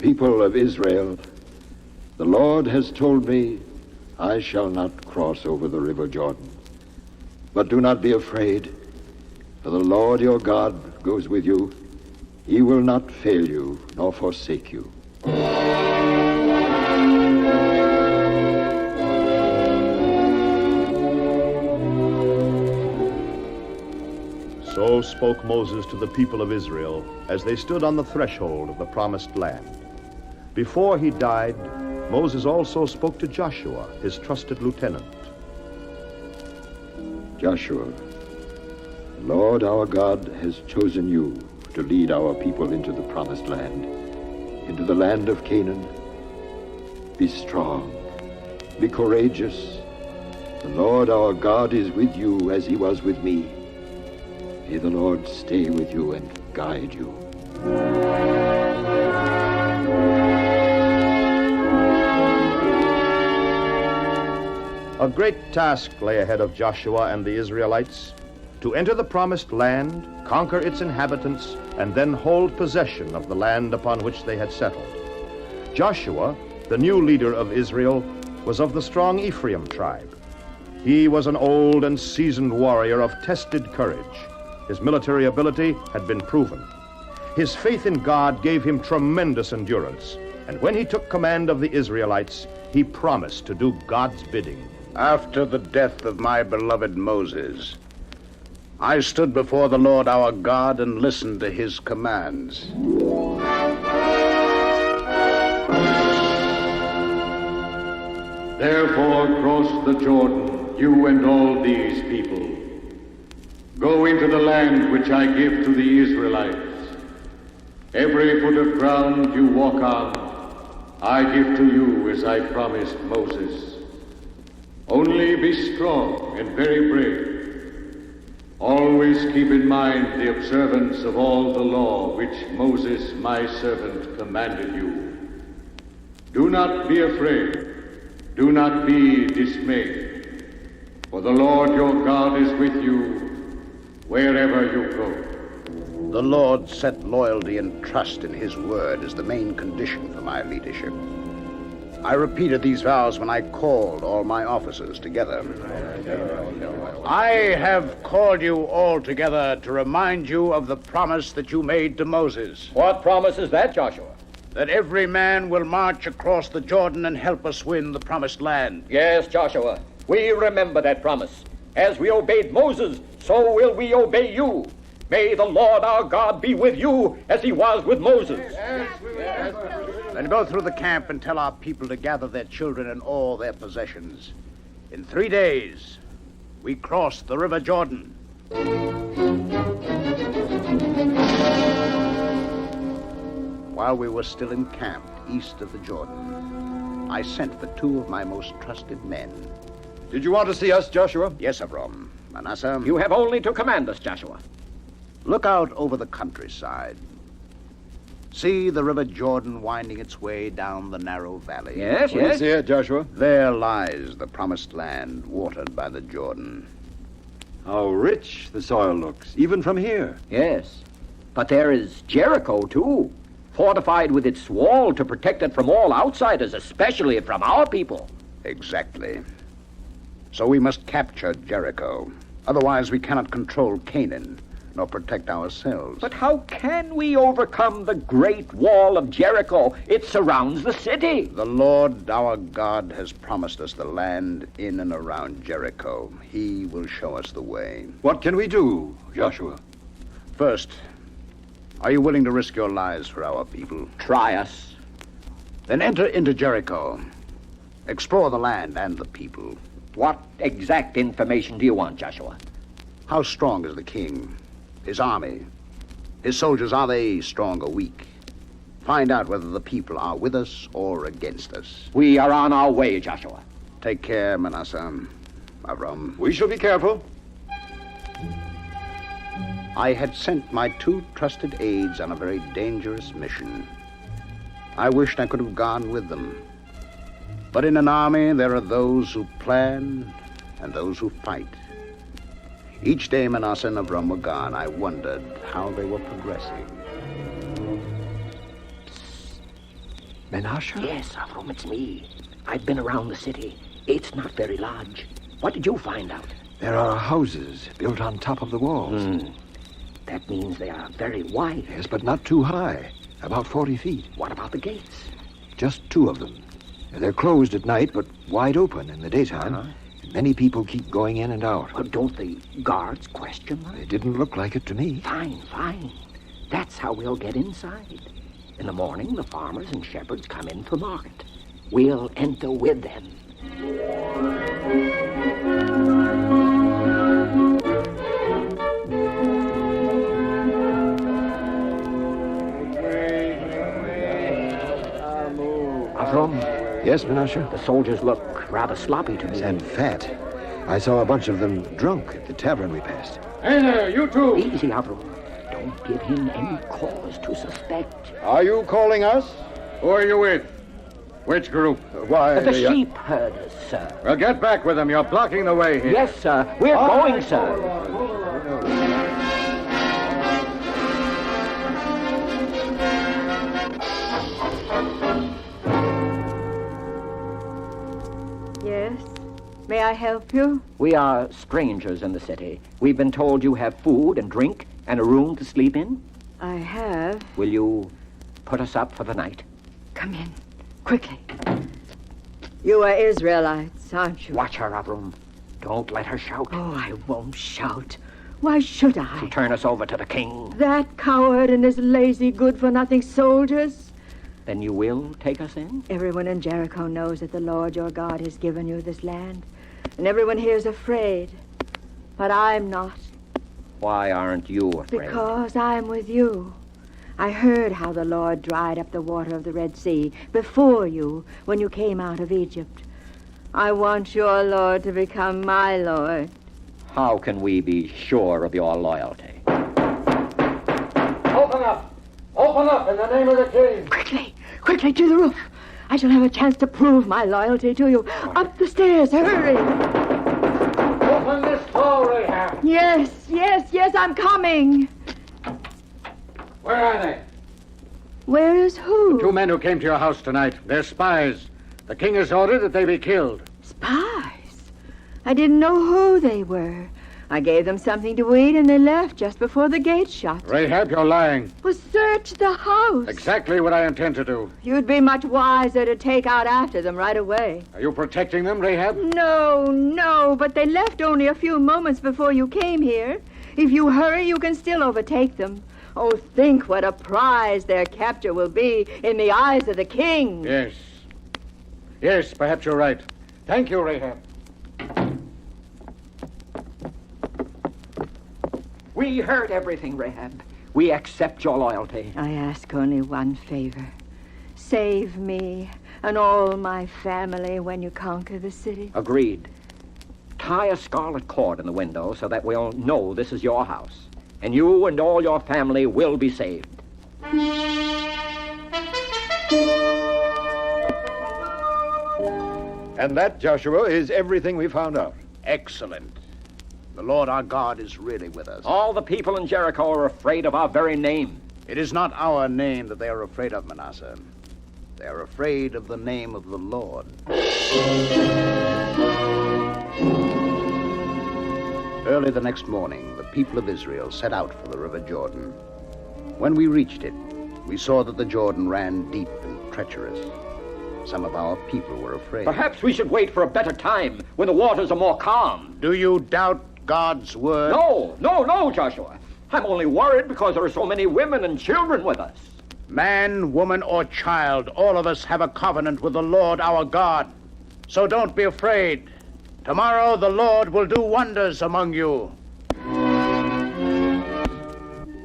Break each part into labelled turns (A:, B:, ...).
A: People of Israel, the Lord has told me I shall not cross over the river Jordan. But do not be afraid, for the Lord your God goes with you. He will not fail you nor forsake you.
B: So spoke Moses to the people of Israel as they stood on the threshold of the promised land. Before he died, Moses also spoke to Joshua, his trusted lieutenant.
A: Joshua, the Lord our God has chosen you to lead our people into the promised land, into the land of Canaan. Be strong, be courageous. The Lord our God is with you as he was with me. May the Lord stay with you and guide you.
B: A great task lay ahead of Joshua and the Israelites: to enter the promised land, conquer its inhabitants, and then hold possession of the land upon which they had settled. Joshua, the new leader of Israel, was of the strong Ephraim tribe. He was an old and seasoned warrior of tested courage. His military ability had been proven. His faith in God gave him tremendous endurance, and when he took command of the Israelites, he promised to do God's bidding.
C: After the death of my beloved Moses, I stood before the Lord our God and listened to his commands.
D: Therefore cross the Jordan, you and all these people. Go into the land which I give to the Israelites. Every foot of ground you walk on, I give to you as I promised Moses. Only be strong and very brave. Always keep in mind the observance of all the law which Moses, my servant, commanded you. Do not be afraid. Do not be dismayed. For the Lord your God is with you wherever you go.
C: The Lord set loyalty and trust in his word as the main condition for my leadership. I repeated these vows when I called all my officers together. I have called you all together to remind you of the promise that you made to Moses.
E: What promise is that, Joshua?
C: That every man will march across the Jordan and help us win the promised land.
E: Yes, Joshua, we remember that promise. As we obeyed Moses, so will we obey you. May the Lord our God be with you as he was with Moses.
C: Then go through the camp and tell our people to gather their children and all their possessions. In 3 days, we cross the river Jordan. While we were still encamped east of the Jordan, I sent for 2 of my most trusted men.
F: Did you want to see us, Joshua?
C: Yes, Avram. Manasseh.
E: You have only to command us, Joshua.
C: Look out over the countryside. See the river Jordan winding its way down the narrow valley.
E: Yes,
F: We see it, Joshua.
C: There lies the promised land, watered by the Jordan.
F: How rich the soil looks, even from here.
E: Yes, but there is Jericho, too, fortified with its wall to protect it from all outsiders, especially from our people.
C: Exactly. So we must capture Jericho. Otherwise, we cannot control Canaan, nor protect ourselves.
E: But how can we overcome the great wall of Jericho? It surrounds the city.
C: The Lord our God has promised us the land in and around Jericho. He will show us the way.
F: What can we do, Joshua?
C: First, are you willing to risk your lives for our people?
E: Try us.
C: Then enter into Jericho. Explore the land and the people.
E: What exact information do you want, Joshua?
C: How strong is the king? His army? His soldiers, are they strong or weak? Find out whether the people are with us or against us.
E: We are on our way, Joshua.
C: Take care, Manasseh. Avram.
F: We shall be careful.
C: I had sent my 2 trusted aides on a very dangerous mission. I wished I could have gone with them. But in an army, there are those who plan and those who fight. Each day Manasseh and Avram were gone, I wondered how they were progressing.
F: Menashe?
E: Yes, Avram, it's me. I've been around the city. It's not very large. What did you find out?
F: There are houses built on top of the walls.
E: That means they are very wide.
F: Yes, but not too high. About 40 feet.
E: What about the gates?
F: Just 2 of them. They're closed at night, but wide open in the daytime. Many people keep going in and out.
E: Well, don't the guards question them?
F: It didn't look like it to me.
E: Fine, fine. That's how we'll get inside. In the morning, the farmers and shepherds come in for market. We'll enter with them. Avram?
F: Yes, Menashe?
E: The soldiers look rather sloppy to me.
F: And fat. I saw a bunch of them drunk at the tavern we passed.
D: Hey there, you two!
E: Easy, Avram. Don't give him any cause to suspect.
B: Are you calling us?
D: Who are you with? Which group?
B: Why,
E: The sheep herders, sir.
D: Well, get back with them. You're blocking the way here.
E: Yes, sir. We're going, sir.
G: Yes? May I help you?
E: We are strangers in the city. We've been told you have food and drink and a room to sleep in.
G: I have.
E: Will you put us up for the night?
G: Come in. Quickly. You are Israelites, aren't you?
E: Watch her, Avram. Don't let her shout.
G: Oh, I won't shout. Why should I?
E: To turn us over to the king.
G: That coward and his lazy, good-for-nothing soldiers.
E: Then you will take us in?
G: Everyone in Jericho knows that the Lord your God has given you this land. And everyone here is afraid. But I'm not.
E: Why aren't you afraid?
G: Because I'm with you. I heard how the Lord dried up the water of the Red Sea before you when you came out of Egypt. I want your Lord to become my Lord.
E: How can we be sure of your loyalty?
D: Open up! Open up in the name of the king!
G: Quickly, quickly to the roof. I shall have a chance to prove my loyalty to you. Up the stairs, hurry.
D: Open this door, Rahab!
G: Yes, yes, I'm coming.
D: Where are they?
G: Where is who?
D: 2 men who came to your house tonight. They're spies. The king has ordered that they be killed.
G: Spies? I didn't know who they were. I gave them something to eat and they left just before the gate shut.
D: Rahab, you're lying.
G: Well, search the house.
D: Exactly what I intend to do.
G: You'd be much wiser to take out after them right away.
D: Are you protecting them, Rahab?
G: No, but they left only a few moments before you came here. If you hurry, you can still overtake them. Oh, think what a prize their capture will be in the eyes of the king.
D: Yes. Yes, perhaps you're right. Thank you, Rahab.
E: We heard everything, Rahab. We accept your loyalty.
G: I ask only one favor. Save me and all my family when you conquer the city.
E: Agreed. Tie a scarlet cord in the window so that we'll know this is your house. And you and all your family will be saved.
B: And that, Joshua, is everything we found out.
C: Excellent. The Lord our God is really with us.
E: All the people in Jericho are afraid of our very name.
C: It is not our name that they are afraid of, Manasseh. They are afraid of the name of the Lord. Early the next morning, the people of Israel set out for the river Jordan. When we reached it, we saw that the Jordan ran deep and treacherous. Some of our people were afraid.
E: Perhaps we should wait for a better time when the waters are more calm.
C: Do you doubt God's word?
E: No, Joshua. I'm only worried because there are so many women and children with us.
C: Man, woman, or child, all of us have a covenant with the Lord our God. So don't be afraid. Tomorrow the Lord will do wonders among you.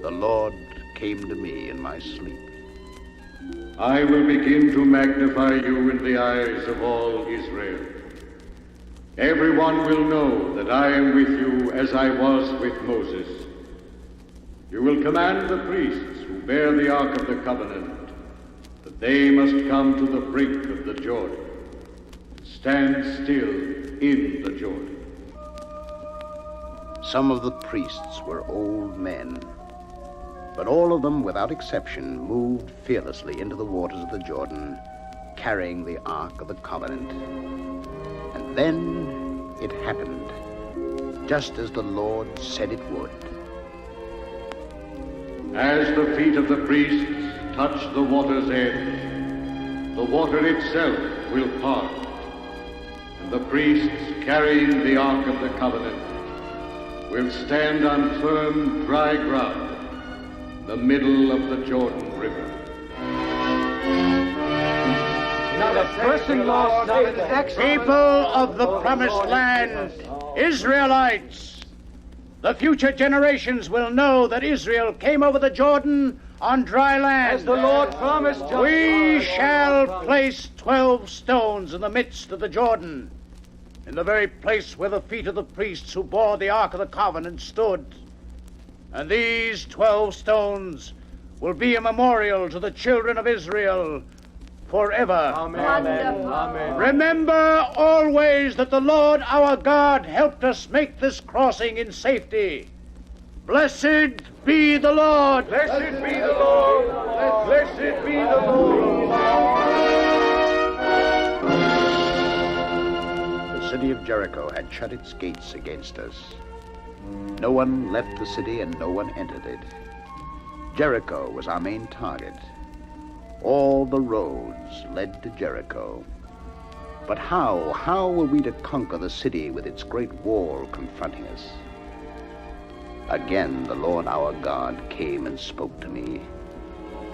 C: The Lord came to me in my sleep.
D: I will begin to magnify you in the eyes of all Israel. Everyone will know that I am with you as I was with Moses. You will command the priests who bear the Ark of the Covenant that they must come to the brink of the Jordan and stand still in the Jordan.
C: Some of the priests were old men, but all of them, without exception, moved fearlessly into the waters of the Jordan carrying the Ark of the Covenant. And then it happened, just as the Lord said it would.
D: As the feet of the priests touch the water's edge, the water itself will part, and the priests carrying the Ark of the Covenant will stand on firm, dry ground in the middle of the Jordan River.
H: People of the promised land, Israelites, the future generations will know that Israel came over the Jordan on dry land.
E: As the Lord promised,
H: We shall place 12 stones in the midst of the Jordan, in the very place where the feet of the priests who bore the Ark of the Covenant stood. And these 12 stones will be a memorial to the children of Israel forever.
G: Wonderful.
H: Remember always that the Lord our God helped us make this crossing in safety. Blessed be the Lord.
E: Blessed be the Lord. Blessed be the Lord.
C: The city of Jericho had shut its gates against us. No one left the city and no one entered it. Jericho was our main target. All the roads led to Jericho. But how were we to conquer the city with its great wall confronting us? Again, the Lord our God came and spoke to me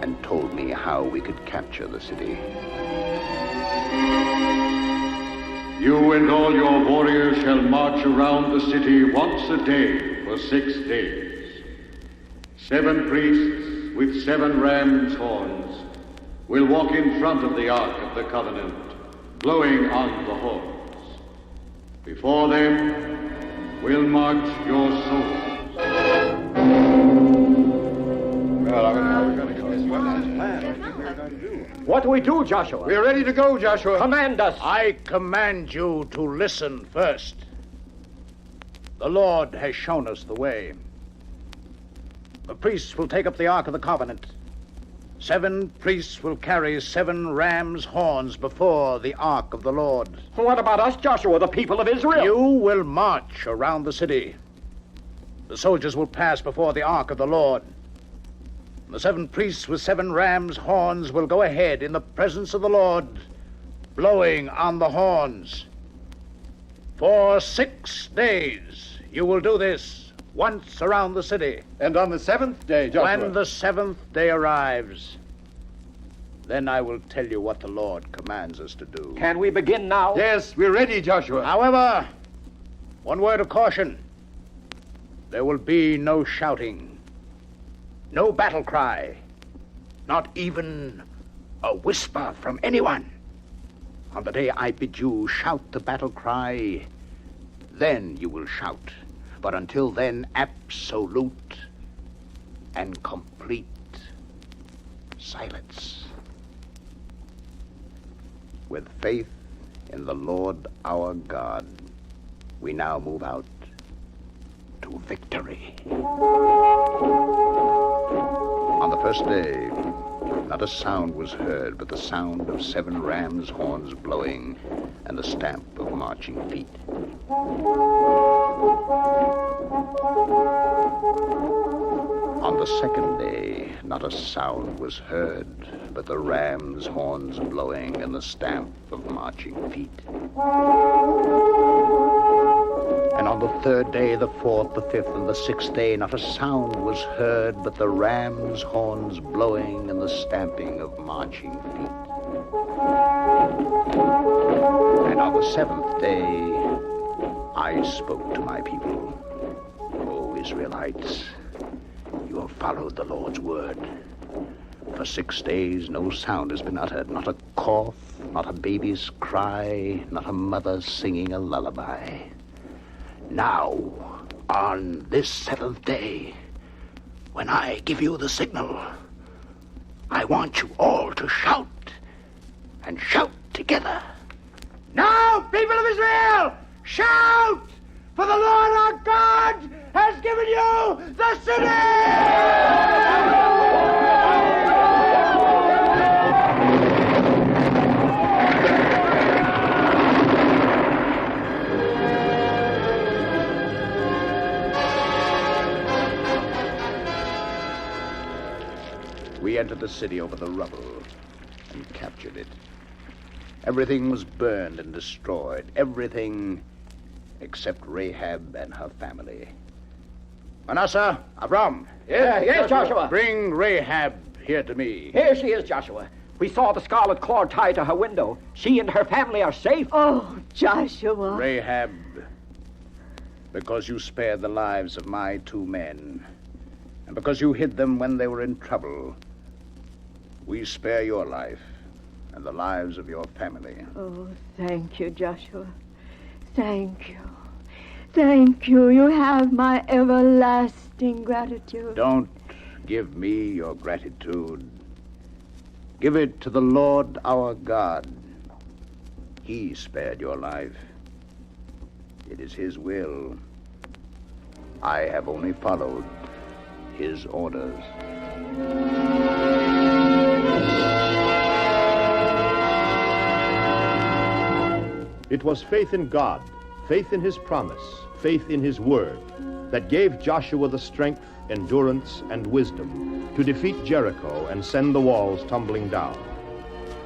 C: and told me how we could capture the city.
D: You and all your warriors shall march around the city once a day for 6 days. 7 priests with 7 ram's horns will walk in front of the Ark of the Covenant, blowing on the horns. Before them will march your soldiers.
E: What do we do, Joshua?
B: We're ready to go, Joshua.
E: Command us.
H: I command you to listen first. The Lord has shown us the way. The priests will take up the Ark of the Covenant. 7 priests will carry 7 ram's horns before the Ark of the Lord.
E: What about us, Joshua, the people of Israel?
H: You will march around the city. The soldiers will pass before the Ark of the Lord. The 7 priests with 7 ram's horns will go ahead in the presence of the Lord, blowing on the horns. For 6 days you will do this once around the city.
B: And on the 7th day, Joshua.
H: When the 7th day arrives, then I will tell you what the Lord commands us to do.
E: Can we begin now?
B: Yes, we're ready, Joshua.
H: However, one word of caution. There will be no shouting, no battle cry, not even a whisper from anyone. On the day I bid you shout the battle cry, then you will shout. But until then, absolute and complete silence.
C: With faith in the Lord our God, we now move out to victory. On the first day, not a sound was heard but the sound of 7 ram's horns blowing and the stamp of marching feet. On the second day, not a sound was heard but the ram's horns blowing and the stamp of marching feet. And on the third day, the fourth, the fifth, and the 6th day, not a sound was heard but the ram's horns blowing and the stamping of marching feet. And on the 7th day, I spoke to my people. O Israelites, you have followed the Lord's word. For 6 days, no sound has been uttered, not a cough, not a baby's cry, not a mother singing a lullaby. Now, on this 7th day, when I give you the signal, I want you all to shout, and shout together. Now, people of Israel, shout! For the Lord our God has given you the city! the city over the rubble and captured it. Everything was burned and destroyed. Everything except Rahab and her family. Manasseh, Avram.
E: Yes, Joshua.
C: Bring Rahab here to me.
E: Here she is, Joshua. We saw the scarlet cord tied to her window. She and her family are safe.
G: Oh, Joshua.
C: Rahab, because you spared the lives of my 2 men, and because you hid them when they were in trouble, we spare your life and the lives of your family.
G: Oh, thank you, Joshua. Thank you. Thank you. You have my everlasting gratitude.
C: Don't give me your gratitude. Give it to the Lord our God. He spared your life. It is his will. I have only followed his orders.
B: It was faith in God, faith in his promise, faith in his word, that gave Joshua the strength, endurance, and wisdom to defeat Jericho and send the walls tumbling down.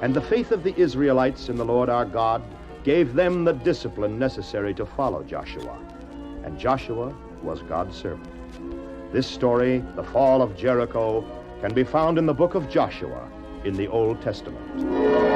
B: And the faith of the Israelites in the Lord our God gave them the discipline necessary to follow Joshua. And Joshua was God's servant. This story, the fall of Jericho, can be found in the book of Joshua in the Old Testament.